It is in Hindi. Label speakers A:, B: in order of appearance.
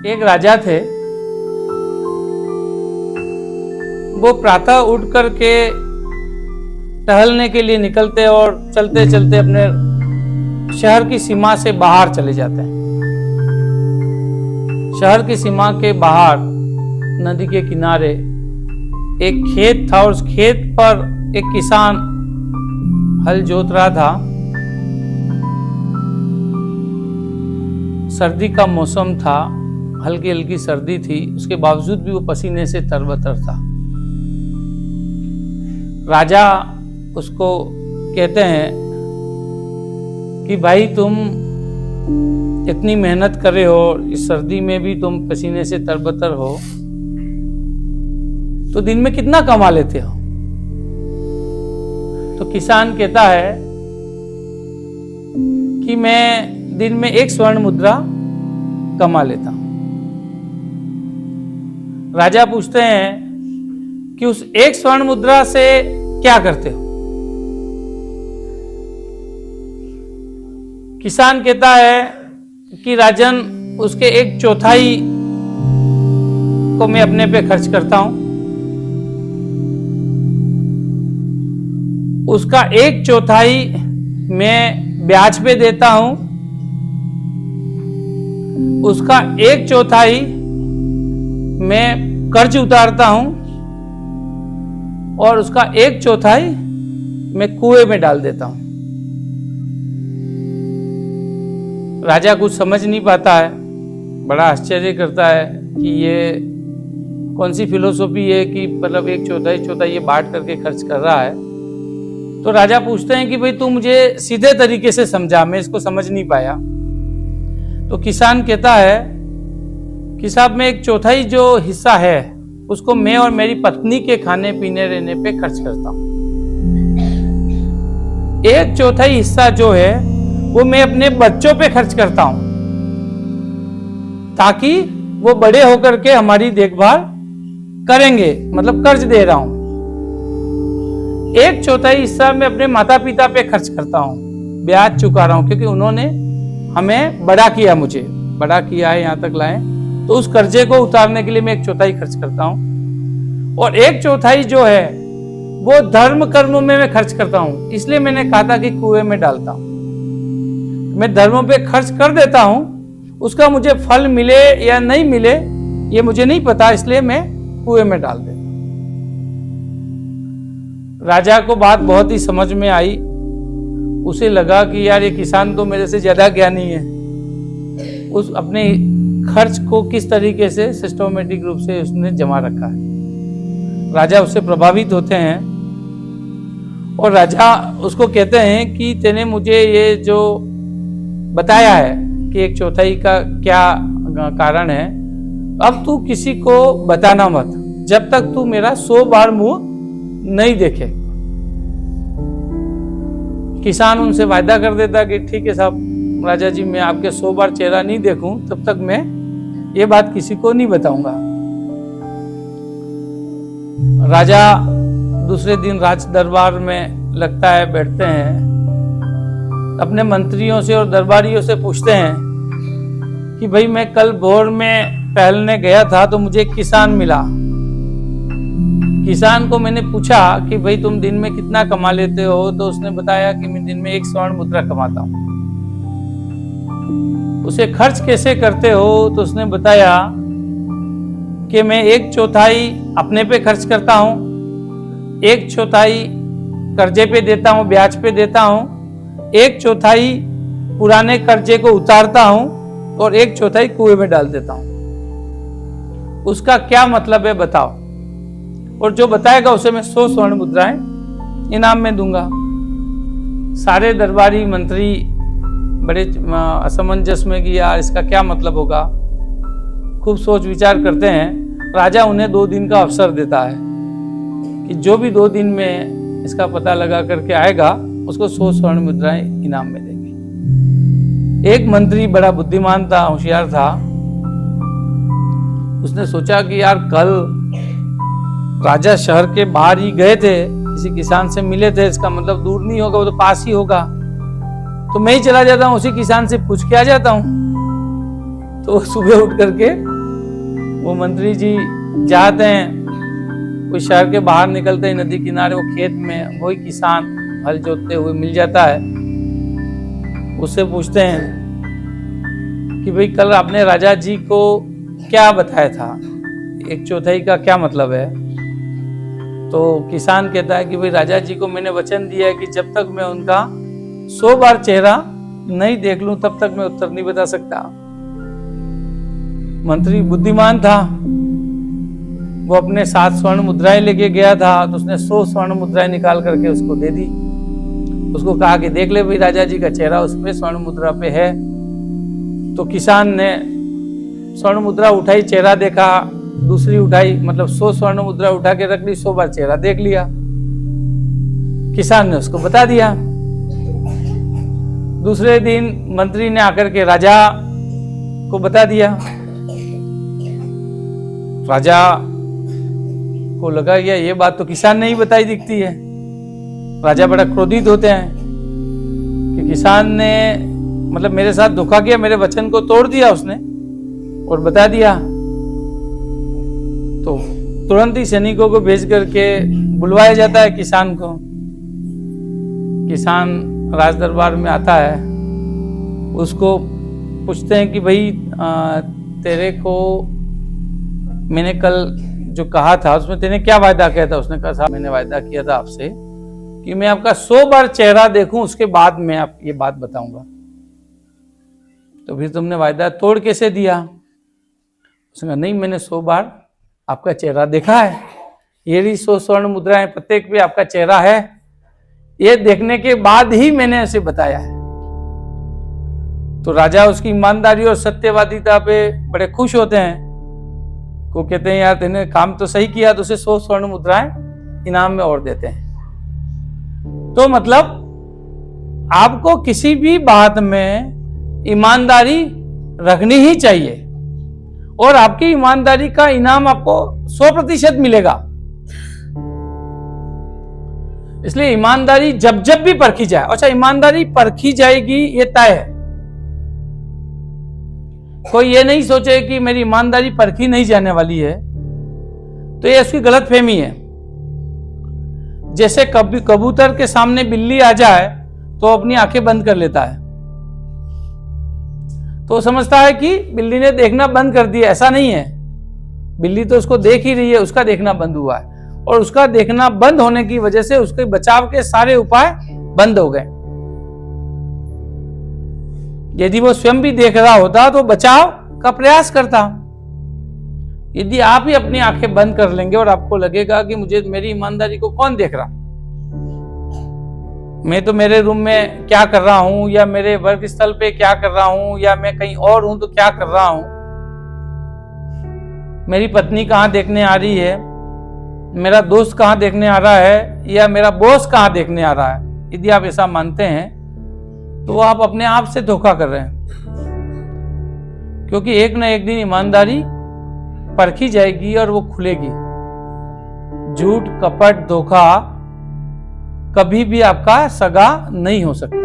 A: एक राजा थे। वो प्रातः उठ करके टहलने के लिए निकलते और चलते चलते अपने शहर की सीमा से बाहर चले जाते हैं। शहर की सीमा के बाहर नदी के किनारे एक खेत था और उस खेत पर एक किसान हल जोत रहा था। सर्दी का मौसम था, हल्की हल्की सर्दी थी, उसके बावजूद भी वो पसीने से तरबतर था। राजा उसको कहते हैं कि भाई तुम इतनी मेहनत कर रहे हो, इस सर्दी में भी तुम पसीने से तरबतर हो, तो दिन में कितना कमा लेते हो? तो किसान कहता है कि मैं दिन में 1 स्वर्ण मुद्रा कमा लेता हूं। राजा पूछते हैं कि उस 1 स्वर्ण मुद्रा से क्या करते हो? किसान कहता है कि राजन, उसके 1/4 को मैं अपने पे खर्च करता हूं, उसका 1/4 मैं ब्याज पे देता हूं, उसका 1/4 मैं कर्ज उतारता हूं और उसका 1/4 मैं कुएं में डाल देता हूं। राजा कुछ समझ नहीं पाता है, बड़ा आश्चर्य करता है कि ये कौन सी फिलोसॉफी है कि मतलब 1/4 ये बांट करके खर्च कर रहा है। तो राजा पूछते हैं कि भाई तू मुझे सीधे तरीके से समझा, मैं इसको समझ नहीं पाया। तो किसान कहता है कि साहब मैं 1/4 जो हिस्सा है उसको मैं और मेरी पत्नी के खाने पीने रहने पे खर्च करता हूं। 1/4 हिस्सा जो है वो मैं अपने बच्चों पे खर्च करता हूं ताकि वो बड़े होकर के हमारी देखभाल करेंगे, मतलब कर्ज दे रहा हूं। 1/4 हिस्सा मैं अपने माता पिता पे खर्च करता हूं, ब्याज चुका रहा हूं, क्योंकि उन्होंने हमें बड़ा किया, मुझे बड़ा किया है, यहां तक लाए, तो उस कर्जे को उतारने के लिए मैं 1/4 खर्च करता हूं। और 1/4 जो है वो धर्म कर्मों में मैं खर्च करता हूं। इसलिए मैंने कहा था कि कुएं में डालता हूं। मैं धर्मों पे खर्च कर देता हूं, उसका मुझे फल मिले या नहीं मिले ये मुझे नहीं पता, इसलिए मैं कुएं में डाल देता हूं। राजा को बात बहुत ही समझ में आई। उसे लगा कि यार ये किसान तो मेरे से ज्यादा ज्ञानी है, उस अपने खर्च को किस तरीके से सिस्टमेटिक रूप से उसने जमा रखा है। राजा उससे प्रभावित होते हैं और राजा उसको कहते हैं कि तेने मुझे ये जो बताया है कि 1/4 का क्या कारण है, अब तू किसी को बताना मत जब तक तू मेरा 100 बार मुंह नहीं देखे। किसान उनसे वायदा कर देता कि ठीक है साहब, राजा जी मैं आपके 100 बार चेहरा नहीं देखूं तब तक मैं ये बात किसी को नहीं बताऊंगा। राजा दूसरे दिन राज दरबार में लगता है, बैठते हैं, अपने मंत्रियों से और दरबारियों से पूछते हैं कि भाई मैं कल भोर में टहलने गया था तो मुझे एक किसान मिला। किसान को मैंने पूछा कि भाई तुम दिन में कितना कमा लेते हो, तो उसने बताया कि मैं दिन में 1 स्वर्ण मुद्रा कमाता हूं। उसे खर्च कैसे करते हो, तो उसने बताया कि मैं 1/4 अपने पे खर्च करता हूं, 1/4 कर्जे पे देता हूं, ब्याज पे देता हूं, 1/4 पुराने कर्जे को उतारता हूं और 1/4 कुएं में डाल देता हूं। उसका क्या मतलब है बताओ? और जो बताएगा उसे मैं 100 स्वर्ण मुद्राएं इनाम में दूंगा। सारे दरबारी मंत्री बड़े असमंजस में कि यार इसका क्या मतलब होगा। खूब सोच विचार करते हैं। राजा उन्हें 2 दिन का अवसर देता है कि जो भी 2 दिन में इसका पता लगा करके आएगा उसको 100 स्वर्ण मुद्राएं इनाम में देंगे। एक मंत्री बड़ा बुद्धिमान था, होशियार था। उसने सोचा कि यार कल राजा शहर के बाहर ही गए थे, किसी किसान से मिले थे, इसका मतलब दूर नहीं होगा, वो तो पास ही होगा, तो मैं ही चला जाता हूँ, उसी किसान से पूछ के आ जाता हूँ। तो सुबह उठ करके वो मंत्री जी जाते हैं, कोई शहर के बाहर निकलते हैं, नदी किनारे वो खेत में वही किसान हल जोतते हुए मिल जाता है। उससे पूछते हैं कि भाई कल आपने राजा जी को क्या बताया था, 1/4 का क्या मतलब है? तो किसान कहता है कि भाई राजा जी को मैंने वचन दिया है कि जब तक मैं उनका 100 बार चेहरा नहीं देख लूं तब तक मैं उत्तर नहीं बता सकता। मंत्री बुद्धिमान था, वो अपने 7 स्वर्ण मुद्राएं लेके गया था, तो उसने 100 स्वर्ण मुद्राएं निकाल करके उसको दे दी। उसको कहा कि देख ले भाई राजा जी का चेहरा उसमें स्वर्ण मुद्रा पे है। तो किसान ने स्वर्ण मुद्रा उठाई, चेहरा देखा, दूसरी उठाई, मतलब 100 स्वर्ण मुद्रा उठा के रख ली, 100 बार चेहरा देख लिया। किसान ने उसको बता दिया। दूसरे दिन मंत्री ने आकर के राजा को बता दिया। राजा को लगा ये बात तो किसान ने ही बताई दिखती है। राजा बड़ा क्रोधित होते हैं कि किसान ने मतलब मेरे साथ धोखा किया, मेरे वचन को तोड़ दिया उसने और बता दिया। तो तुरंत ही सैनिकों को भेज करके बुलवाया जाता है किसान को। किसान राज दरबार में आता है, उसको पूछते हैं कि भाई तेरे को मैंने कल जो कहा था उसमें तेने क्या वायदा किया था? उसने कहा साहब मैंने वायदा किया था आपसे कि मैं आपका 100 बार चेहरा देखूं उसके बाद मैं आप ये बात बताऊंगा। तो फिर तुमने वायदा तोड़ कैसे दिया? उसने कहा नहीं, मैंने 100 बार आपका चेहरा देखा है, ये रही 100 स्वर्ण मुद्राएं, प्रत्येक पे आपका चेहरा है, ये देखने के बाद ही मैंने ऐसे बताया है। तो राजा उसकी ईमानदारी और सत्यवादिता पे बड़े खुश होते हैं, को कहते हैं यार तेने काम तो सही किया, तो उसे 100 स्वर्ण मुद्राएं इनाम में और देते हैं। तो मतलब आपको किसी भी बात में ईमानदारी रखनी ही चाहिए और आपकी ईमानदारी का इनाम आपको 100% मिलेगा। इसलिए ईमानदारी जब जब भी परखी जाए, अच्छा ईमानदारी परखी जाएगी ये तय है। कोई ये नहीं सोचे कि मेरी ईमानदारी परखी नहीं जाने वाली है, तो ये उसकी गलतफहमी है। जैसे कभी कबूतर के सामने बिल्ली आ जाए तो अपनी आंखें बंद कर लेता है, तो समझता है कि बिल्ली ने देखना बंद कर दिया। ऐसा नहीं है, बिल्ली तो उसको देख ही रही है, उसका देखना बंद हुआ है और उसका देखना बंद होने की वजह से उसके बचाव के सारे उपाय बंद हो गए। यदि वो स्वयं भी देख रहा होता तो बचाव का प्रयास करता। यदि आप ही अपनी आंखें बंद कर लेंगे और आपको लगेगा कि मुझे मेरी ईमानदारी को कौन देख रहा, मैं तो मेरे रूम में क्या कर रहा हूं या मेरे वर्क स्थल पे क्या कर रहा हूं या मैं कहीं और हूं तो क्या कर रहा हूं, मेरी पत्नी कहां देखने आ रही है, मेरा दोस्त कहां देखने आ रहा है या मेरा बॉस कहां देखने आ रहा है, यदि आप ऐसा मानते हैं तो आप अपने आप से धोखा कर रहे हैं। क्योंकि एक न एक दिन ईमानदारी परखी जाएगी और वो खुलेगी। झूठ, कपट, धोखा कभी भी आपका सगा नहीं हो सकता।